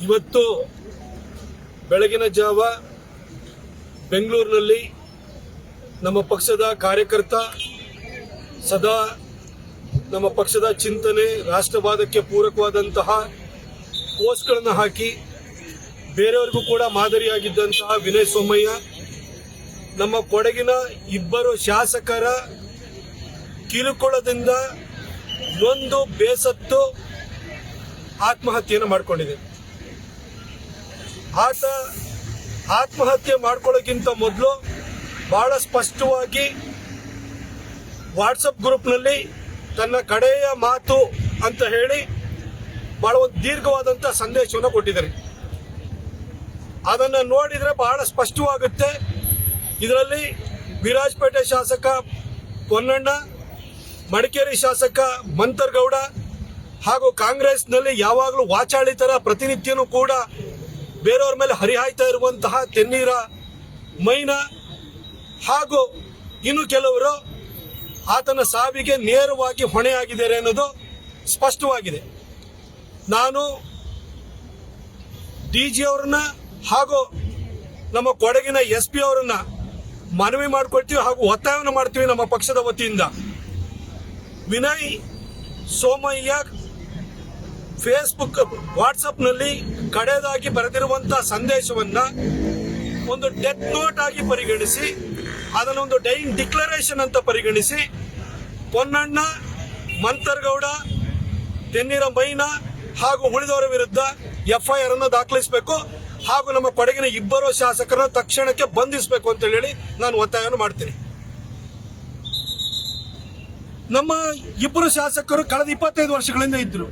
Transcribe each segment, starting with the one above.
ಇವತ್ತು ಬೆಳಗಿನ ಜಾವ ಬೆಂಗಳೂರಿನಲ್ಲಿ ನಮ್ಮ ಪಕ್ಷದ ಕಾರ್ಯಕರ್ತ ಸದಾ ನಮ್ಮ ಪಕ್ಷದ ಚಿಂತನೆ ರಾಷ್ಟ್ರವಾದಕ್ಕೆ ಪೂರಕವಾದಂತಹ ಪೋಸ್ಟ್ಗಳನ್ನು ಹಾಕಿ ಬೇರೆಯವರಿಗೂ ಕೂಡ ಮಾದರಿಯಾಗಿದ್ದಂತಹ ವಿನಯ್ ಸೋಮಯ್ಯ ನಮ್ಮ ಕೊಡಗಿನ ಇಬ್ಬರು ಶಾಸಕರ ಕಿರುಕುಳದಿಂದ ನೊಂದು ಬೇಸತ್ತು ಆತ್ಮಹತ್ಯೆಯನ್ನು ಮಾಡಿಕೊಂಡಿದೆ. ಆತ ಆತ್ಮಹತ್ಯೆ ಮಾಡ್ಕೊಳ್ಳೋಕ್ಕಿಂತ ಮೊದಲು ಬಹಳ ಸ್ಪಷ್ಟವಾಗಿ ವಾಟ್ಸಪ್ ಗ್ರೂಪ್ನಲ್ಲಿ ತನ್ನ ಕಡೆಯ ಮಾತು ಅಂತ ಹೇಳಿ ಬಹಳ ಒಂದು ದೀರ್ಘವಾದಂಥ ಸಂದೇಶವನ್ನು ಕೊಟ್ಟಿದ್ದಾರೆ. ಅದನ್ನು ನೋಡಿದರೆ ಬಹಳ ಸ್ಪಷ್ಟವಾಗುತ್ತೆ. ಇದರಲ್ಲಿ ವಿರಾಜಪೇಟೆ ಶಾಸಕ ಪೊನ್ನಣ್ಣ, ಮಡಿಕೇರಿ ಶಾಸಕ ಮಂತರ್ಗೌಡ ಹಾಗೂ ಕಾಂಗ್ರೆಸ್ನಲ್ಲಿ ಯಾವಾಗಲೂ ವಾಚಾಳಿತರ ಪ್ರತಿನಿತ್ಯನೂ ಕೂಡ ಬೇರೆಯವ್ರ ಮೇಲೆ ಹರಿಹಾಯ್ತಾ ಇರುವಂತಹ ತೆನ್ನೀರ ಮೈನ ಹಾಗೂ ಇನ್ನು ಕೆಲವರು ಆತನ ಸಾವಿಗೆ ನೇರವಾಗಿ ಹೊಣೆಯಾಗಿದ್ದಾರೆ ಅನ್ನೋದು ಸ್ಪಷ್ಟವಾಗಿದೆ. ನಾನು ಡಿಜಿ ಅವರನ್ನ ಹಾಗೂ ನಮ್ಮ ಕೊಡಗಿನ SP ಅವರನ್ನ ಮನವಿ ಮಾಡಿಕೊಳ್ತೀವಿ ಹಾಗೂ ಒತ್ತಾಯವನ್ನು ಮಾಡ್ತೀವಿ. ನಮ್ಮ ಪಕ್ಷದ ವತಿಯಿಂದ ವಿನಯ್ ಸೋಮಯ್ಯ ಫೇಸ್ಬುಕ್ ವಾಟ್ಸಪ್ನಲ್ಲಿ ಕಡೆದಾಗಿ ಬರೆದಿರುವಂತಹ ಸಂದೇಶವನ್ನ ಒಂದು ಡೆತ್ ನೋಟ್ ಆಗಿ ಪರಿಗಣಿಸಿ, ಅದನ್ನೊಂದು ಡೈಯಿಂಗ್ ಡಿಕ್ಲರೇಷನ್ ಅಂತ ಪರಿಗಣಿಸಿ ಪೊನ್ನಣ್ಣ, ಮಂತರ್ಗೌಡ, ತೆನ್ನೀರ ಮೈನ ಹಾಗೂ ಉಳಿದವರ ವಿರುದ್ಧ FIR ಅನ್ನು ದಾಖಲಿಸಬೇಕು ಹಾಗೂ ನಮ್ಮ ಕೊಡಗಿನ ಇಬ್ಬರು ಶಾಸಕರನ್ನು ತಕ್ಷಣಕ್ಕೆ ಬಂಧಿಸಬೇಕು ಅಂತ ಹೇಳಿ ನಾನು ಒತ್ತಾಯವನ್ನು ಮಾಡ್ತೀನಿ. ನಮ್ಮ ಇಬ್ಬರು ಶಾಸಕರು ಕಳೆದ 25 ವರ್ಷಗಳಿಂದ ಇದ್ರು.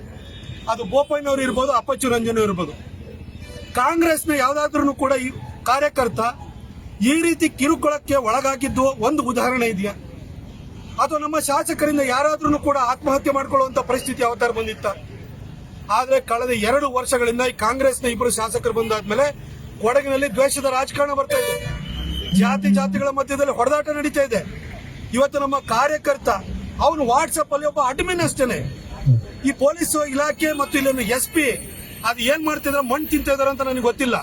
ಅದು ಬೋಪಯ್ಯನವರು ಇರ್ಬೋದು, ಅಪ್ಪಚ್ಚು ರಂಜನ್ ಇರ್ಬೋದು. ಕಾಂಗ್ರೆಸ್ನ ಯಾವುದಾದ್ರೂ ಕೂಡ ಕಾರ್ಯಕರ್ತ ಈ ರೀತಿ ಕಿರುಕುಳಕ್ಕೆ ಒಳಗಾಗಿದ್ದು ಒಂದು ಉದಾಹರಣೆ ಇದೆಯಾ? ಅಥವಾ ನಮ್ಮ ಶಾಸಕರಿಂದ ಯಾರಾದ್ರೂ ಕೂಡ ಆತ್ಮಹತ್ಯೆ ಮಾಡಿಕೊಳ್ಳುವಂತ ಪರಿಸ್ಥಿತಿ ಯಾವತ್ತಾರು ಬಂದಿತ್ತ? ಆದ್ರೆ ಕಳೆದ 2 ವರ್ಷಗಳಿಂದ ಈ ಕಾಂಗ್ರೆಸ್ನ ಇಬ್ಬರು ಶಾಸಕರು ಬಂದಾದ್ಮೇಲೆ ಕೊಡಗಿನಲ್ಲಿ ದ್ವೇಷದ ರಾಜಕಾರಣ ಬರ್ತಾ ಇದೆ. ಜಾತಿಗಳ ಮಧ್ಯದಲ್ಲಿ ಹೊಡೆದಾಟ ನಡೀತಾ ಇದೆ. ಇವತ್ತು ನಮ್ಮ ಕಾರ್ಯಕರ್ತ ಅವನು ವಾಟ್ಸಪ್ ಅಲ್ಲಿ ಒಬ್ಬ ಅಡ್ಮಿನ್ ಅಷ್ಟೇನೆ. ಈ ಪೊಲೀಸ್ ಇಲಾಖೆ ಮತ್ತು ಇಲ್ಲೊಂದು SP ಅದು ಏನ್ ಮಾಡ್ತಿದ್ರೆ ಮಣ್ಣು ತಿಂತ ಇದಾರೆ ಅಂತ ನನಗೆ ಗೊತ್ತಿಲ್ಲ.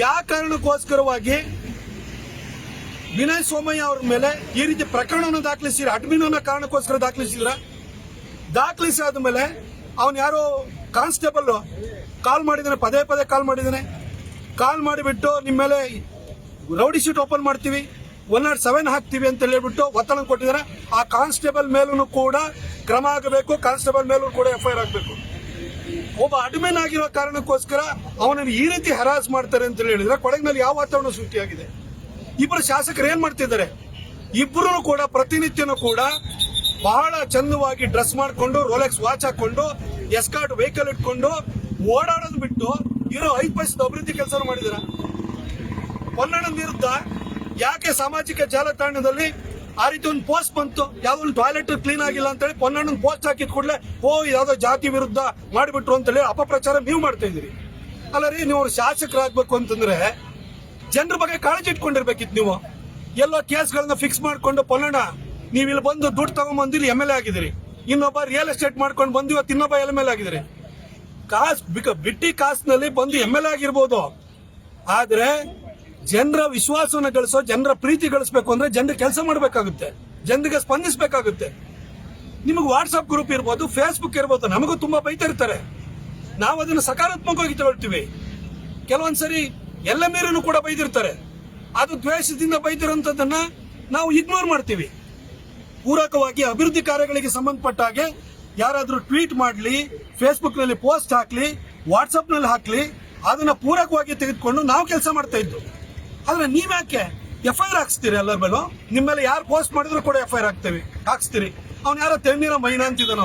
ಯಾವ ಕಾರಣಕ್ಕೋಸ್ಕರವಾಗಿ ವಿನಯ್ ಸೋಮಯ್ಯ ಅವ್ರ ಮೇಲೆ ಈ ರೀತಿ ಪ್ರಕರಣವನ್ನು ದಾಖಲಿಸಿದ್ರೆ, ಅಡ್ಮಿನ್ ಅನ್ನೋ ಕಾರಣಕ್ಕೋಸ್ಕರ ದಾಖಲಿಸಿ ಆದ್ಮೇಲೆ ಅವನು ಯಾರೋ ಕಾನ್ಸ್ಟೇಬಲ್ ಕಾಲ್ ಮಾಡಿದಾನೆ, ಪದೇ ಕಾಲ್ ಮಾಡಿದಾನೆ. ಕಾಲ್ ಮಾಡಿಬಿಟ್ಟು ನಿಮ್ಮ ಮೇಲೆ ರೌಡಿ ಶೀಟ್ ಓಪನ್ ಮಾಡ್ತೀವಿ, 107 ಹಾಕ್ತೀವಿ ಅಂತ ಹೇಳ್ಬಿಟ್ಟು ಒತ್ತಡ ಕೊಟ್ಟಿದ್ದಾರೆ. ಆ ಕಾನ್ಸ್ಟೇಬಲ್ ಮೇಲೂ ಕೂಡ ಕ್ರಮ ಆಗಬೇಕು, ಕಾನ್ಸ್ಟೇಬಲ್ ಮೇಲೂ ಕೂಡ FIR ಆಗಬೇಕು. ಒಬ್ಬ ಅಡ್ಮಿನ್ ಆಗಿರೋ ಕಾರಣಕ್ಕೋಸ್ಕರ ಅವನನ್ನು ಈ ರೀತಿ ಹರಾಸ್ ಮಾಡ್ತಾರೆ ಅಂತ ಹೇಳಿದ್ರೆ ಕೊಡಗಿನಲ್ಲಿ ಯಾವ ವಾತಾವರಣ ಸೃಷ್ಟಿಯಾಗಿದೆ? ಇಬ್ಬರು ಶಾಸಕರು ಏನ್ ಮಾಡ್ತಿದ್ದಾರೆ? ಇಬ್ಬರು ಕೂಡ ಪ್ರತಿನಿತ್ಯನೂ ಕೂಡ ಬಹಳ ಚಂದವಾಗಿ ಡ್ರೆಸ್ ಮಾಡಿಕೊಂಡು, ರೋಲೆಕ್ಸ್ ವಾಚ್ ಹಾಕೊಂಡು, ಎಸ್ಕಾರ್ಟ್ ವೆಹಿಕಲ್ ಇಟ್ಕೊಂಡು ಓಡಾಡೋದು ಬಿಟ್ಟು ಇರೋ 5 ಪೈಸದ ಅಭಿವೃದ್ಧಿ ಕೆಲಸ ಮಾಡಿದಾರೆ. ಪೊನ್ನಣ್ಣನ ವಿರುದ್ಧ ಯಾಕೆ ಸಾಮಾಜಿಕ ಜಾಲತಾಣದಲ್ಲಿ ಆ ರೀತಿ ಒಂದು ಪೋಸ್ಟ್ ಬಂತು? ಯಾವ್ದೋ ಒಂದು ಟಾಯ್ಲೆಟ್ ಕ್ಲೀನ್ ಆಗಿಲ್ಲ ಅಂತ ಹೇಳಿ ಪೊನ್ನಣ್ಣನ ಪೋಸ್ಟ್ ಹಾಕಿದ ಕೂಡಲೇ ಯಾವ್ದೋ ಜಾತಿ ವಿರುದ್ಧ ಮಾಡಿಬಿಟ್ರು ಅಂತ ಹೇಳಿ ಅಪಪ್ರಚಾರ ನೀವು ಮಾಡ್ತಾ ಇದ್ದೀರಿ. ಅಲ್ಲ ರೀ, ನೀವು ಶಾಸಕರಾಗಬೇಕು ಅಂತಂದ್ರೆ ಜನರ ಬಗ್ಗೆ ಕಾಳಜಿ ಇಟ್ಕೊಂಡಿರ್ಬೇಕಿತ್ತು. ನೀವು ಎಲ್ಲೋ ಕೇಸ್ಗಳನ್ನ ಫಿಕ್ಸ್ ಮಾಡ್ಕೊಂಡು, ಪೊನ್ನಣ್ಣ ನೀವು ಇಲ್ಲಿ ಬಂದು ದುಡ್ಡು ತಗೊಂಡ್ಬಂದಿರಿ MLA ಆಗಿದ್ದೀರಿ, ಇನ್ನೊಬ್ಬ ರಿಯಲ್ ಎಸ್ಟೇಟ್ ಮಾಡ್ಕೊಂಡು ಬಂದು ಇವತ್ತು ಇನ್ನೊಬ್ಬ MLA ಆಗಿದ್ದೀರಿ. ಬಿಟ್ಟಿ ಕಾಸ್ನಲ್ಲಿ ಬಂದು MLA ಆಗಿರ್ಬೋದು, ಆದ್ರೆ ಜನರ ವಿಶ್ವಾಸವನ್ನು ಗಳಿಸೋ, ಜನರ ಪ್ರೀತಿ ಗಳಿಸಬೇಕು ಅಂದ್ರೆ ಜನರ ಕೆಲಸ ಮಾಡಬೇಕಾಗುತ್ತೆ, ಜನರಿಗೆ ಸ್ಪಂದಿಸಬೇಕಾಗುತ್ತೆ. ನಿಮಗೆ ವಾಟ್ಸ್ಆಪ್ ಗ್ರೂಪ್ ಇರ್ಬೋದು, ಫೇಸ್ಬುಕ್ ಇರ್ಬೋದು, ನಮಗೂ ತುಂಬಾ ಬೈತಾ ಇರ್ತಾರೆ. ನಾವು ಅದನ್ನು ಸಕಾರಾತ್ಮಕವಾಗಿ ತಗೊಳ್ತೀವಿ. ಕೆಲವೊಂದ್ಸರಿ ಎಲ್ಲ ಮೇಲೂ ಕೂಡ ಬೈದಿರ್ತಾರೆ. ಅದು ದ್ವೇಷದಿಂದ ಬೈದಿರೋಂಥದ್ದನ್ನ ನಾವು ಇಗ್ನೋರ್ ಮಾಡ್ತೀವಿ. ಪೂರಕವಾಗಿ ಅಭಿವೃದ್ಧಿ ಕಾರ್ಯಗಳಿಗೆ ಸಂಬಂಧಪಟ್ಟ ಹಾಗೆ ಯಾರಾದ್ರೂ ಟ್ವೀಟ್ ಮಾಡಲಿ, ಫೇಸ್ಬುಕ್ ನಲ್ಲಿ ಪೋಸ್ಟ್ ಹಾಕ್ಲಿ, ವಾಟ್ಸ್ಆಪ್ ನಲ್ಲಿ ಹಾಕ್ಲಿ, ಅದನ್ನ ಪೂರಕವಾಗಿ ತೆಗೆದುಕೊಂಡು ನಾವು ಕೆಲಸ ಮಾಡ್ತಾ ಇದ್ದು. ಆದ್ರೆ ನೀವ್ಯಾಕೆ FIR ಹಾಕ್ಸ್ತೀರಿ? ಎಲ್ಲರ ಮೇಲೂ ನಿಮ್ಮ ಮೇಲೆ ಯಾರು ಪೋಸ್ಟ್ ಮಾಡಿದ್ರು ಕೂಡ FIR ಹಾಕ್ಸ್ತೀರಿ. ಅವ್ನು ಯಾರೋ ತೆನ್ನೀರ ಮೈನ ಅಂತಿದ್ದಾನ.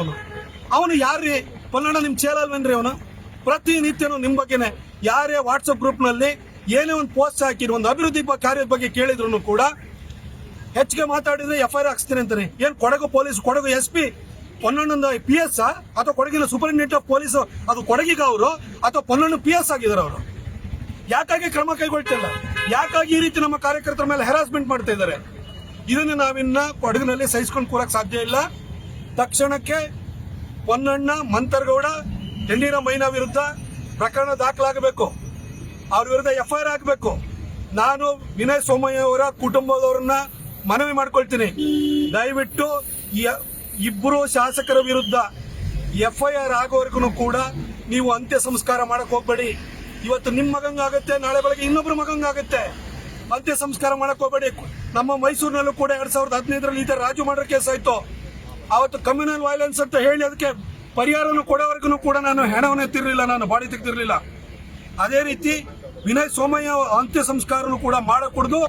ಅವನು ಯಾರ್ರೀ? ಪೊನ್ನಣ್ಣ ನಿಮ್ ಚೇಲಲ್ವೇನ್ರಿ? ಅವನು ಪ್ರತಿನಿತ್ಯನೂ ನಿಮ್ ಬಗ್ಗೆನೆ ಯಾರೇ ವಾಟ್ಸ್ಆಪ್ ಗ್ರೂಪ್ ನಲ್ಲಿ ಏನೇ ಒಂದು ಪೋಸ್ಟ್ ಹಾಕಿರೋ, ಒಂದು ಅಭಿವೃದ್ಧಿ ಕಾರ್ಯದ ಬಗ್ಗೆ ಕೇಳಿದ್ರು ಕೂಡ ಹೆಚ್ಚಿಗೆ ಮಾತಾಡಿದ್ರೆ FIR ಹಾಕ್ಸ್ತೀನಿ ಅಂತಾನೆ. ಏನ್ ಕೊಡಗು SP ಪೊನ್ನಣ್ಣನ PS ಅಥವಾ ಕೊಡಗಿನ ಸೂಪರಿಂಟೆಂಡೆಂಟ್ ಆಫ್ ಪೊಲೀಸ್ ಅದು ಕೊಡಗಿಗ ಅವರು ಅಥವಾ ಪೊನ್ನಣ್ಣ PS ಆಗಿದ್ದಾರೆ ಅವರು? ಯಾಕಾಗಿ ಕ್ರಮ ಕೈಗೊಳ್ತಿಲ್ಲ? ಯಾಕಾಗಿ ಈ ರೀತಿ ನಮ್ಮ ಕಾರ್ಯಕರ್ತರ ಮೇಲೆ ಹ್ಯಾರಾಸ್ಮೆಂಟ್ ಮಾಡ್ತಾ ಇದ್ದಾರೆ? ಇದನ್ನು ನಾವಿನ್ನ ಕೊಡಗಿನಲ್ಲಿ ಸಹಿಸ್ಕೊಂಡು ಕೂರಕ್ ಸಾಧ್ಯ ಇಲ್ಲ. ತಕ್ಷಣಕ್ಕೆ ಪೊನ್ನಣ್ಣ, ಮಂತರ್ಗೌಡ, ಯಣ್ಣೀರ ಮೈನಾ ವಿರುದ್ಧ ಪ್ರಕರಣ ದಾಖಲಾಗಬೇಕು. ಅವ್ರ ವಿರುದ್ಧ FIR ಆಗಬೇಕು. ನಾನು ವಿನಯ್ ಸೋಮಯ್ಯ ಅವರ ಕುಟುಂಬದವರನ್ನ ಮನವಿ ಮಾಡ್ಕೊಳ್ತೀನಿ, ದಯವಿಟ್ಟು ಇಬ್ಬರು ಶಾಸಕರ ವಿರುದ್ಧ FIR ಆಗೋವರೆಗೂ ಕೂಡ ನೀವು ಅಂತ್ಯ ಸಂಸ್ಕಾರ ಮಾಡಕ್ ಹೋಗ್ಬೇಡಿ. ಇವತ್ತು ನಿಮ್ಮ ಮಗಂಗಾಗತ್ತೆ, ನಾಳೆ ಬೆಳಗ್ಗೆ ಇನ್ನೊಬ್ರು ಮಗಂಗಾಗತ್ತೆ. ಅಂತ್ಯ ಸಂಸ್ಕಾರ ಮಾಡಕ್ ಹೋಗ್ಬೇಡಿ. ನಮ್ಮ ಮೈಸೂರಿನಲ್ಲೂ ಕೂಡ 2015ರಲ್ಲಿ ಈ ತರ ರಾಜು ಮಾಡ್ರ ಕೇಸ್ ಆಯ್ತು. ಅವತ್ತು ಕಮ್ಯುನಲ್ ವೈಲೆನ್ಸ್ ಅಂತ ಹೇಳಿ ಅದಕ್ಕೆ ಪರಿಹಾರವನ್ನು ಕೊಡೋವರೆಗೂ ಕೂಡ ನಾನು ಹೆಣವನ್ನು ಎತ್ತಿರಲಿಲ್ಲ, ನಾನು ಬಾಡಿ ತೆಗೆದಿರಲಿಲ್ಲ. ಅದೇ ರೀತಿ ವಿನಯ್ ಸೋಮಯ್ಯ ಅಂತ್ಯ ಸಂಸ್ಕಾರನು ಕೂಡ ಮಾಡಕೂಡದು,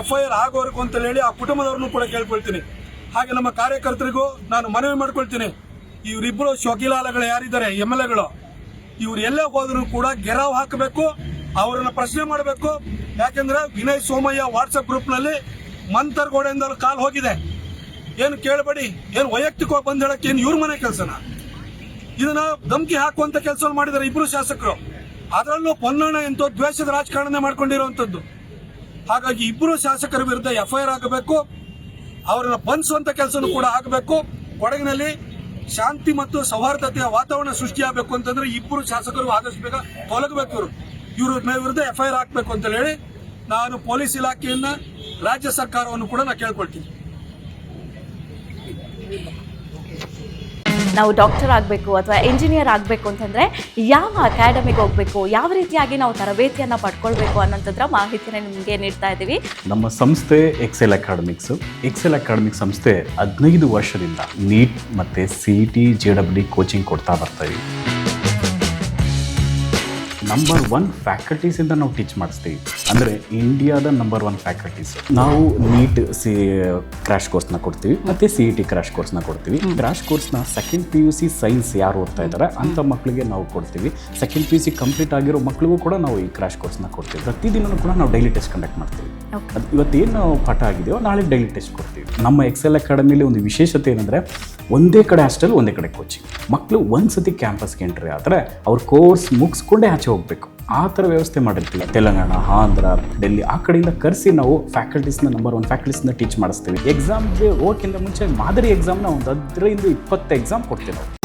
FIR ಆಗೋವರೆಗೂ ಅಂತ ಹೇಳಿ ಆ ಕುಟುಂಬದವ್ರನ್ನು ಕೂಡ ಕೇಳ್ಕೊಳ್ತೀನಿ. ಹಾಗೆ ನಮ್ಮ ಕಾರ್ಯಕರ್ತರಿಗೂ ನಾನು ಮನವಿ ಮಾಡ್ಕೊಳ್ತೀನಿ, ಇವರಿಬ್ಬರು ಶೋಕಿಲಾಲಗಳು ಯಾರಿದ್ದಾರೆ MLAಗಳು, ಇವ್ರು ಎಲ್ಲೇ ಹೋದ್ರು ಕೂಡ ಗೆರಾವ್ ಹಾಕಬೇಕು, ಅವರನ್ನ ಪ್ರಶ್ನೆ ಮಾಡಬೇಕು. ಯಾಕೆಂದ್ರೆ ವಿನಯ್ ಸೋಮಯ್ಯ ವಾಟ್ಸ್ಆಪ್ ಗ್ರೂಪ್ ನಲ್ಲಿ ಮಂತರ್ಗೌಡೆಯಿಂದ ಕಾಲ್ ಹೋಗಿದೆ. ಏನು ಕೇಳಬೇಡಿ, ಏನು ವೈಯಕ್ತಿಕವಾಗಿ ಬಂದ್ ಹೇಳಕ್ಕೆ ಏನು ಇವ್ರ ಮನೆ ಕೆಲಸನ? ಇದನ್ನ ಧಮಕಿ ಹಾಕುವಂತ ಕೆಲಸ ಮಾಡಿದ್ದಾರೆ ಇಬ್ರು ಶಾಸಕರು. ಅದರಲ್ಲೂ ಪೊನ್ನಣ್ಣ ಎಂತೋ ದ್ವೇಷದ ರಾಜಕಾರಣ ಮಾಡ್ಕೊಂಡಿರುವಂತದ್ದು. ಹಾಗಾಗಿ ಇಬ್ರು ಶಾಸಕರ ವಿರುದ್ಧ FIR ಆಗಬೇಕು, ಅವರನ್ನ ಬಂಧಿಸುವಂತ ಕೆಲಸನೂ ಕೂಡ ಆಗಬೇಕು. ಕೊಡಗಿನಲ್ಲಿ ಶಾಂತಿ ಮತ್ತು ಸೌಹಾರ್ದತೆಯ ವಾತಾವರಣ ಸೃಷ್ಟಿಯಾಗಬೇಕು ಅಂತಂದ್ರೆ ಇಬ್ಬರು ಶಾಸಕರು ಆದಷ್ಟು ಬೇಗ ತೊಲಗಬೇಕು. ಇವ್ರ ವಿರುದ್ಧ FIR ಹಾಕಬೇಕು ಅಂತ ಹೇಳಿ ನಾನು ಪೊಲೀಸ್ ಇಲಾಖೆಯನ್ನ, ರಾಜ್ಯ ಸರ್ಕಾರವನ್ನು ಕೂಡ ನಾನು ಕೇಳ್ಕೊಳ್ತೀನಿ. ನಾವು ಡಾಕ್ಟರ್ ಆಗಬೇಕು ಅಥವಾ ಇಂಜಿನಿಯರ್ ಆಗಬೇಕು ಅಂತಂದರೆ ಯಾವ ಅಕಾಡೆಮಿಗೆ ಹೋಗಬೇಕು, ಯಾವ ರೀತಿಯಾಗಿ ನಾವು ತರಬೇತಿಯನ್ನು ಪಡ್ಕೊಳ್ಬೇಕು ಅನ್ನೋಂಥದ್ರ ಮಾಹಿತಿನ ನಿಮಗೆ ನೀಡ್ತಾ ಇದ್ದೀವಿ. ನಮ್ಮ ಸಂಸ್ಥೆ ಎಕ್ಸೆಲ್ ಅಕಾಡೆಮಿಕ್ ಸಂಸ್ಥೆ 15 ವರ್ಷದಿಂದ ನೀಟ್ ಮತ್ತು CET JEE ಕೋಚಿಂಗ್ ಕೊಡ್ತಾ ಬರ್ತೀವಿ. ನಂಬರ್ 1 ಫ್ಯಾಕಲ್ಟೀಸಿಂದ ನಾವು ಟೀಚ್ ಮಾಡಿಸ್ತೀವಿ, ಅಂದರೆ ಇಂಡಿಯಾದ ನಂಬರ್ 1 ಫ್ಯಾಕಲ್ಟೀಸ್. ನಾವು ನೀಟ್ ಕ್ರ್ಯಾಶ್ ಕೋರ್ಸ್ನ ಕೊಡ್ತೀವಿ ಮತ್ತು CET ಕ್ರ್ಯಾಶ್ ಕೋರ್ಸ್ನ ಕೊಡ್ತೀವಿ. ಕ್ರ್ಯಾಶ್ ಕೋರ್ಸ್ನ ಸೆಕೆಂಡ್ PUC ಸೈನ್ಸ್ ಯಾರು ಓದ್ತಾ ಇದ್ದಾರೆ ಅಂಥ ಮಕ್ಕಳಿಗೆ ನಾವು ಕೊಡ್ತೀವಿ. ಸೆಕೆಂಡ್ PUC ಕಂಪ್ಲೀಟ್ ಆಗಿರೋ ಮಕ್ಕಳಿಗೂ ಕೂಡ ನಾವು ಈ ಕ್ರ್ಯಾಶ್ ಕೋರ್ಸ್ನ ಕೊಡ್ತೀವಿ. ಪ್ರತಿದಿನವೂ ಕೂಡ ನಾವು ಡೈಲಿ ಟೆಸ್ಟ್ ಕಂಡಕ್ಟ್ ಮಾಡ್ತೀವಿ. ಇವತ್ತೇನು ಪಾಠ ಆಗಿದೆಯೋ ನಾಳೆ ಡೈಲಿ ಟೆಸ್ಟ್ ಕೊಡ್ತೀವಿ. ನಮ್ಮ ಎಕ್ಸೆಲ್ ಅಕಾಡೆಮಿಲಿ ಒಂದು ವಿಶೇಷತೆ ಏನಂದರೆ ಒಂದೇ ಕಡೆ ಹಾಸ್ಟೆಲ್, ಒಂದೇ ಕಡೆ ಕೋಚಿಂಗ್. ಮಕ್ಕಳು ಒಂದ್ಸತಿ ಕ್ಯಾಂಪಸ್ಗೆ ಎಂಟ್ರಿ ಆದರೆ ಅವ್ರ ಕೋರ್ಸ್ ಮುಗಿಸ್ಕೊಂಡೇ ಆಚೆ ಹೋಗಬೇಕು, ಆ ಥರ ವ್ಯವಸ್ಥೆ ಮಾಡಿರ್ತೀವಿ. ತೆಲಂಗಾಣ, ಆಂಧ್ರ, ಡೆಲ್ಲಿ ಆ ಕಡೆಯಿಂದ ಕರೆಸಿ ನಾವು ಫ್ಯಾಕಲ್ಟೀಸ್ನ ನಂಬರ್ 1 ಫ್ಯಾಕಲ್ಟೀಸ್ನ ಟೀಚ್ ಮಾಡಿಸ್ತೀವಿ. ಎಕ್ಸಾಮ್ಗೆ ಹೋಗೋಕ್ಕಿಂತ ಮುಂಚೆ ಮಾದರಿ ಎಕ್ಸಾಮ್ನ ಒಂದು 15-20 ಎಕ್ಸಾಮ್ ಕೊಡ್ತೀವಿ ನಾವು.